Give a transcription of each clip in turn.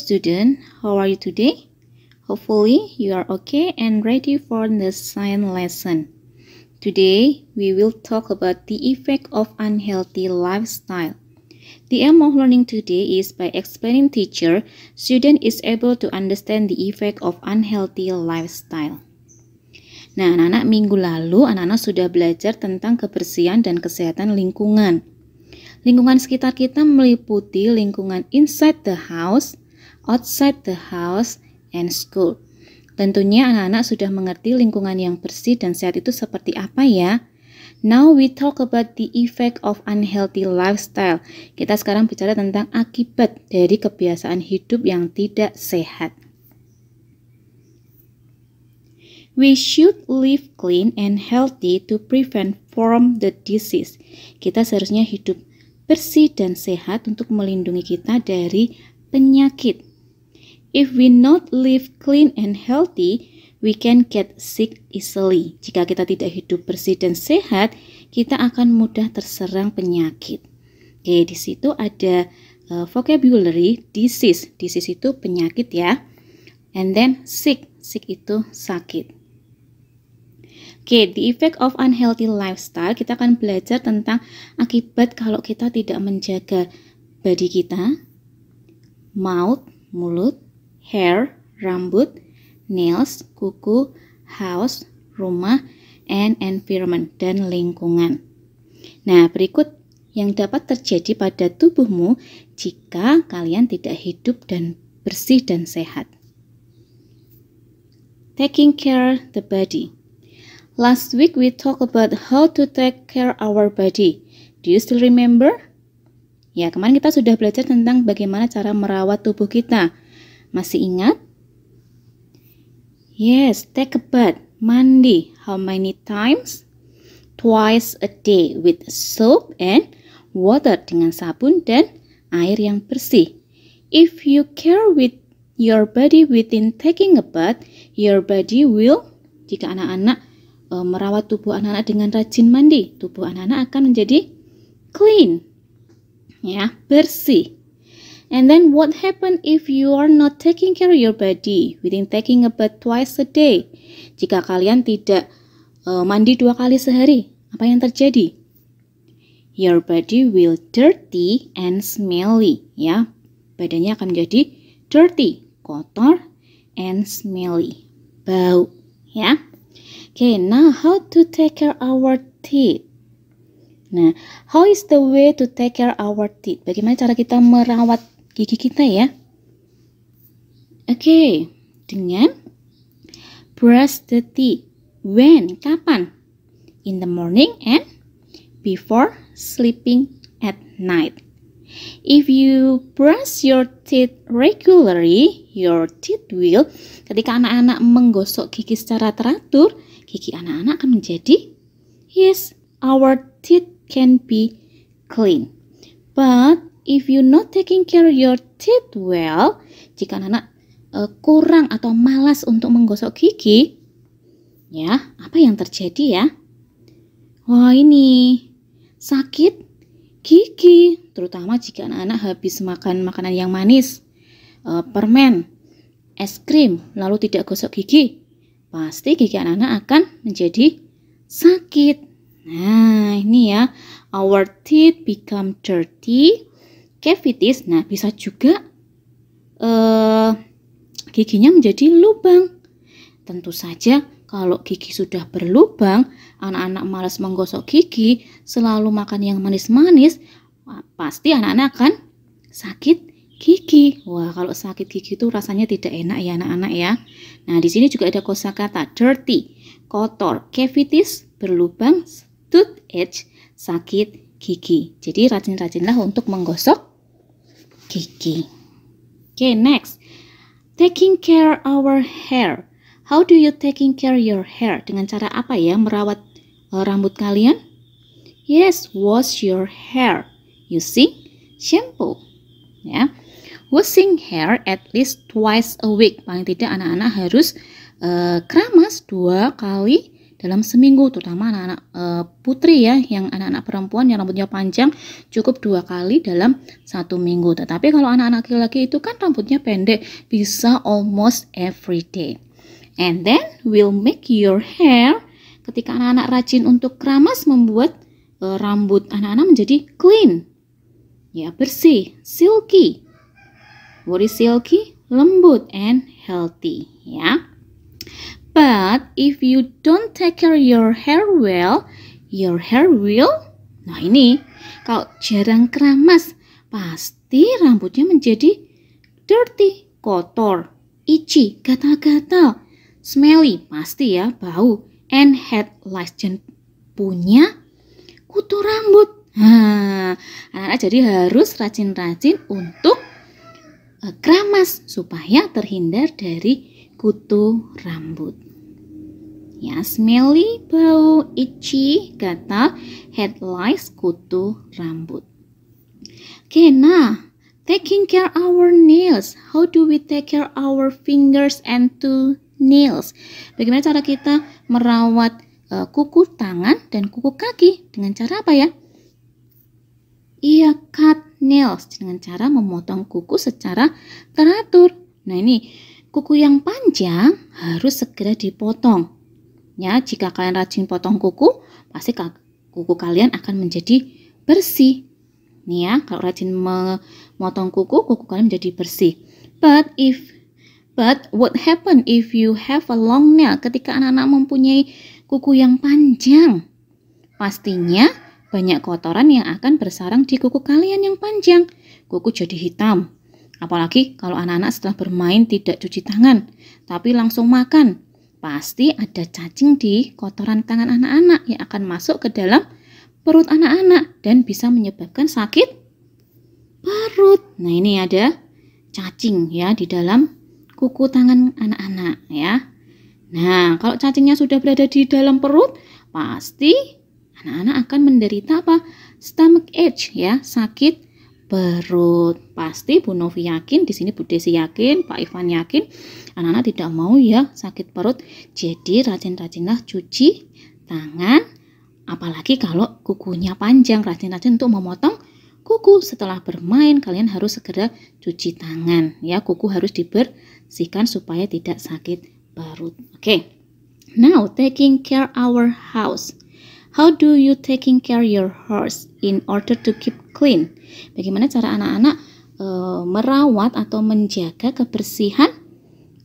student, how are you today? Hopefully you are okay and ready for the science lesson. Today we will talk about the effect of unhealthy lifestyle. The aim of learning today is by explaining teacher, student is able to understand the effect of unhealthy lifestyle. Nah, anak-anak, minggu lalu anak-anak sudah belajar tentang kebersihan dan kesehatan lingkungan. Lingkungan sekitar kita meliputi lingkungan inside the house, outside the house, and school. Tentunya anak-anak sudah mengerti lingkungan yang bersih dan sehat itu seperti apa ya. Now we talk about the effect of unhealthy lifestyle. Kita sekarang bicara tentang akibat dari kebiasaan hidup yang tidak sehat. We should live clean and healthy to prevent from the disease. Kita seharusnya hidup bersih dan sehat untuk melindungi kita dari penyakit. If we not live clean and healthy, we can get sick easily. Jika kita tidak hidup bersih dan sehat, kita akan mudah terserang penyakit. Oke, di situ ada vocabulary disease. Disease itu penyakit ya. And then sick. Sick itu sakit. Oke, the effect of unhealthy lifestyle, kita akan belajar tentang akibat kalau kita tidak menjaga body kita, mouth, mulut, hair, rambut, nails, kuku, house, rumah, and environment, dan lingkungan. Nah, berikut yang dapat terjadi pada tubuhmu jika kalian tidak hidup dan bersih dan sehat. Taking care the body. Last week we talked about how to take care our body. Do you still remember? Ya, kemarin kita sudah belajar tentang bagaimana cara merawat tubuh kita. Masih ingat? Yes, take a bath, mandi. How many times? Twice a day with soap and water, dengan sabun dan air yang bersih. If you care with your body within taking a bath, your body will, jika anak-anak merawat tubuh anak-anak dengan rajin mandi, tubuh anak-anak akan menjadi clean, ya, bersih. And then what happen if you are not taking care of your body within taking a bath twice a day? Jika kalian tidak mandi 2 kali sehari, apa yang terjadi? Your body will dirty and smelly, ya. Badannya akan menjadi dirty, kotor, and smelly, bau, ya. Okay, now how to take care our teeth? Nah, how is the way to take care our teeth? Bagaimana cara kita merawat gigi kita ya? Okay, dengan brush the teeth. When? Kapan? In the morning and before sleeping at night. If you brush your teeth regularly, your teeth will, ketika anak-anak menggosok gigi secara teratur, gigi anak-anak akan menjadi, yes, our teeth can be clean. But if you not taking care of your teeth well, jika anak-anak kurang atau malas untuk menggosok gigi, ya, apa yang terjadi ya? Wah, ini sakit gigi, terutama jika anak-anak habis makan makanan yang manis, permen, es krim, lalu tidak gosok gigi, pasti gigi anak-anak akan menjadi sakit. Nah, ini ya, our teeth become dirty, cavities. Nah, bisa juga giginya menjadi lubang. Tentu saja kalau gigi sudah berlubang, anak-anak malas menggosok gigi, selalu makan yang manis-manis, pasti anak-anak akan sakit gigi. Wah, kalau sakit gigi itu rasanya tidak enak ya anak-anak ya. Nah, di sini juga ada kosakata dirty, kotor, cavities, berlubang, tooth edge, sakit gigi. Jadi rajin-rajinlah untuk menggosok gigi. Okay, next. Taking care our hair. How do you taking care your hair? Dengan cara apa ya merawat rambut kalian? Yes, wash your hair using shampoo. Ya, washing hair at least twice a week. Paling tidak anak-anak harus keramas 2 kali dalam seminggu, terutama anak-anak putri ya, yang anak-anak perempuan yang rambutnya panjang cukup 2 kali dalam 1 minggu. Tetapi kalau anak-anak laki-laki itu kan rambutnya pendek, bisa almost every day. And then we'll make your hair. Ketika anak-anak rajin untuk keramas, membuat rambut anak-anak menjadi clean, ya, bersih, silky. What is silky? Lembut and healthy, ya. But if you don't take care your hair well, your hair will, nah ini, kalau jarang keramas, pasti rambutnya menjadi dirty, kotor, itchy, gatal-gatal, smelly, pasti ya, bau, and head lice, dan punya kutu rambut. Anak-anak jadi harus rajin-rajin untuk keramas supaya terhindar dari kutu rambut. Ya, smelly, bau, itchy, gatal, head lice, kutu rambut. Oke, nah, taking care our nails. How do we take care our fingers and nails? Bagaimana cara kita merawat kuku tangan dan kuku kaki? Dengan cara apa ya? Iya, cut nails, dengan cara memotong kuku secara teratur. Nah, ini kuku yang panjang harus segera dipotong. Ya, jika kalian rajin potong kuku, pasti kuku kalian akan menjadi bersih. Nih ya, kalau rajin memotong kuku kalian menjadi bersih. But what happen if you have a long nail? Ketika anak-anak mempunyai kuku yang panjang, pastinya banyak kotoran yang akan bersarang di kuku kalian yang panjang. Kuku jadi hitam. Apalagi kalau anak-anak setelah bermain tidak cuci tangan, tapi langsung makan. Pasti ada cacing di kotoran tangan anak-anak yang akan masuk ke dalam perut anak-anak dan bisa menyebabkan sakit perut. Nah, ini ada cacing ya di dalam kuku tangan anak-anak ya. Nah, kalau cacingnya sudah berada di dalam perut, pasti anak-anak akan menderita apa? Stomach ache ya, sakit perut. Pasti Bu Novi yakin, di sini Bu Desi yakin, Pak Ivan yakin, anak-anak tidak mau ya sakit perut. Jadi rajin-rajinlah cuci tangan, apalagi kalau kukunya panjang, rajin-rajin untuk memotong kuku. Setelah bermain kalian harus segera cuci tangan ya, kuku harus dibersihkan supaya tidak sakit perut. Oke. Now taking care our house. How do you taking care your house in order to keep clean? Bagaimana cara anak-anak merawat atau menjaga kebersihan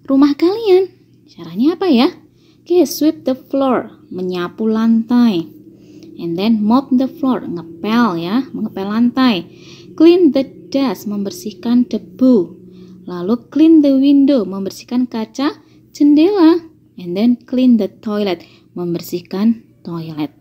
rumah kalian? Caranya apa ya? Oke, sweep the floor, menyapu lantai. And then mop the floor, ngepel ya, mengepel lantai. Clean the dust, membersihkan debu. Lalu clean the window, membersihkan kaca jendela. And then clean the toilet, membersihkan toilet.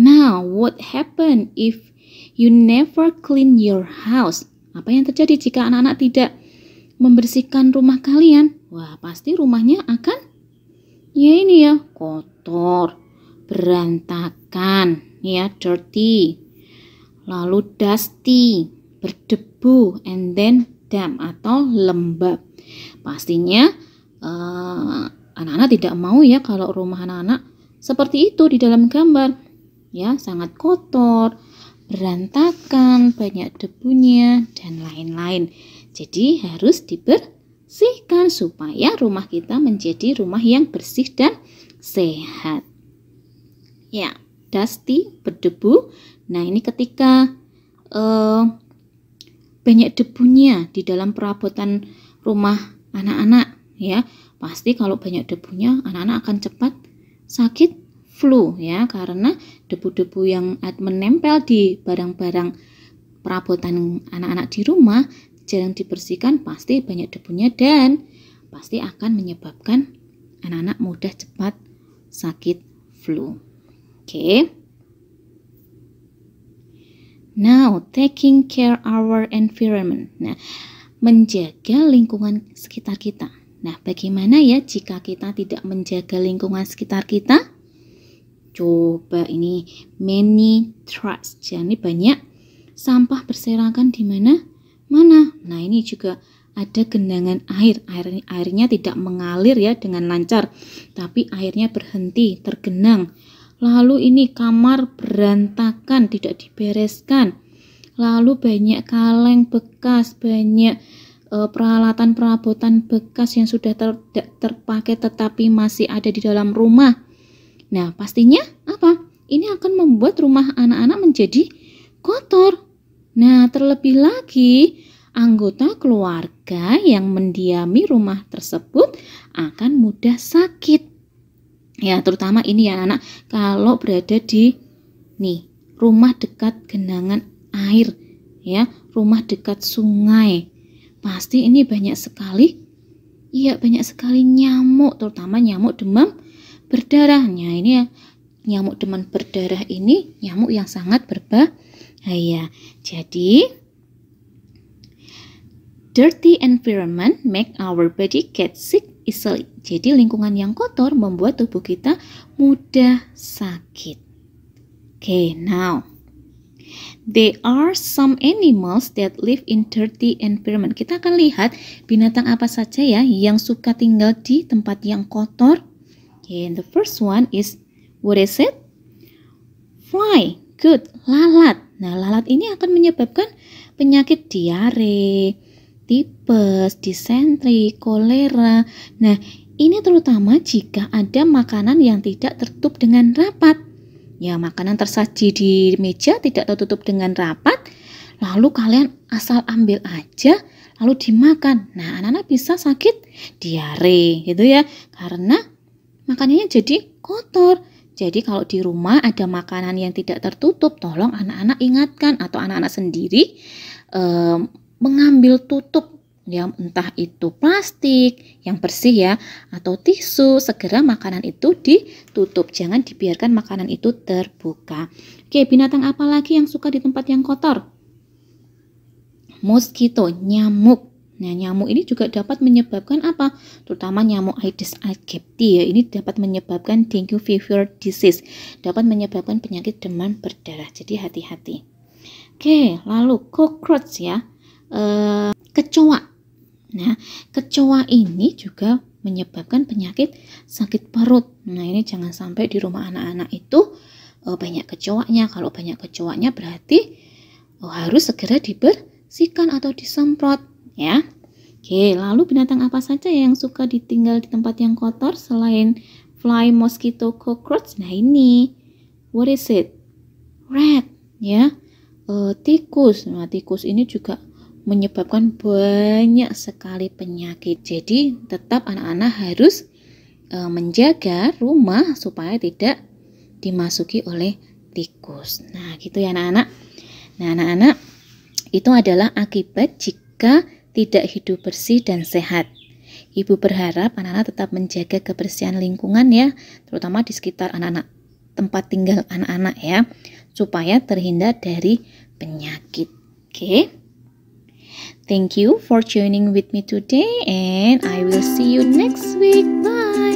Now, what happen if you never clean your house? Apa yang terjadi jika anak-anak tidak membersihkan rumah kalian? Wah, pasti rumahnya akan kotor, berantakan, ya, dirty. Lalu dusty, berdebu, and then damp atau lembab. Pastinya anak-anak tidak mau ya kalau rumah anak-anak seperti itu di dalam gambar. Ya, sangat kotor, berantakan, banyak debunya, dan lain-lain. Jadi harus dibersihkan supaya rumah kita menjadi rumah yang bersih dan sehat. Ya, dusty, berdebu. Nah, ini ketika banyak debunya di dalam perabotan rumah anak-anak, ya, pasti kalau banyak debunya anak-anak akan cepat sakit flu ya, karena debu-debu yang menempel di barang-barang perabotan anak-anak di rumah jarang dibersihkan, pasti banyak debunya dan pasti akan menyebabkan anak-anak mudah cepat sakit flu. Oke. Now, taking care our environment. Nah, menjaga lingkungan sekitar kita. Nah, bagaimana ya jika kita tidak menjaga lingkungan sekitar kita? Coba ini many trash, jadi banyak sampah berserakan di mana-mana. Nah, ini juga ada genangan air. Airnya tidak mengalir ya dengan lancar, tapi airnya berhenti, tergenang. Lalu ini kamar berantakan, tidak dibereskan. Lalu banyak kaleng bekas, banyak peralatan perabotan bekas yang sudah terpakai tetapi masih ada di dalam rumah. Nah, pastinya apa? Ini akan membuat rumah anak-anak menjadi kotor. Nah, terlebih lagi anggota keluarga yang mendiami rumah tersebut akan mudah sakit. Ya, terutama ini ya anak, kalau berada di rumah dekat genangan air, ya, rumah dekat sungai, pasti ini banyak sekali nyamuk, terutama nyamuk demam berdarah. Nah, ini ya, nyamuk demam berdarah ini nyamuk yang sangat berbahaya. Jadi, dirty environment make our body get sick easily. Jadi lingkungan yang kotor membuat tubuh kita mudah sakit. Okay, now there are some animals that live in dirty environment. Kita akan lihat binatang apa saja ya yang suka tinggal di tempat yang kotor. Okay, and the first one is, what is it? Fly. Good, lalat. Nah, lalat ini akan menyebabkan penyakit diare, tipes, disentri, kolera. Nah, ini terutama jika ada makanan yang tidak tertutup dengan rapat. Ya, makanan tersaji di meja tidak tertutup dengan rapat, lalu kalian asal ambil aja, lalu dimakan. Nah, anak-anak bisa sakit diare gitu ya, karena makanannya jadi kotor. Jadi kalau di rumah ada makanan yang tidak tertutup, tolong anak-anak ingatkan atau anak-anak sendiri mengambil tutup. Ya, entah itu plastik yang bersih ya, atau tisu, segera makanan itu ditutup. Jangan dibiarkan makanan itu terbuka. Oke, binatang apa lagi yang suka di tempat yang kotor? Mosquito, nyamuk. Nah, nyamuk ini juga dapat menyebabkan apa? Terutama nyamuk Aedes aegypti ya. Ini dapat menyebabkan dengue fever disease. Dapat menyebabkan penyakit demam berdarah. Jadi hati-hati. Oke, lalu cockroach ya. Kecoa. Nah, kecoa ini juga menyebabkan penyakit sakit perut. Nah, ini jangan sampai di rumah anak-anak itu banyak kecoanya. Kalau banyak kecoanya berarti harus segera dibersihkan atau disemprot ya. Oke, lalu binatang apa saja yang suka ditinggal di tempat yang kotor selain fly, mosquito, cockroach? Nah, ini, what is it? Rat ya. Tikus. Nah, tikus ini juga menyebabkan banyak sekali penyakit. Jadi tetap anak-anak harus menjaga rumah supaya tidak dimasuki oleh tikus. Nah, gitu ya anak-anak. Nah, anak-anak, itu adalah akibat jika tidak hidup bersih dan sehat. Ibu berharap anak-anak tetap menjaga kebersihan lingkungan ya, terutama di sekitar anak-anak, tempat tinggal anak-anak ya, supaya terhindar dari penyakit. Oke. Thank you for joining with me today, and I will see you next week. Bye.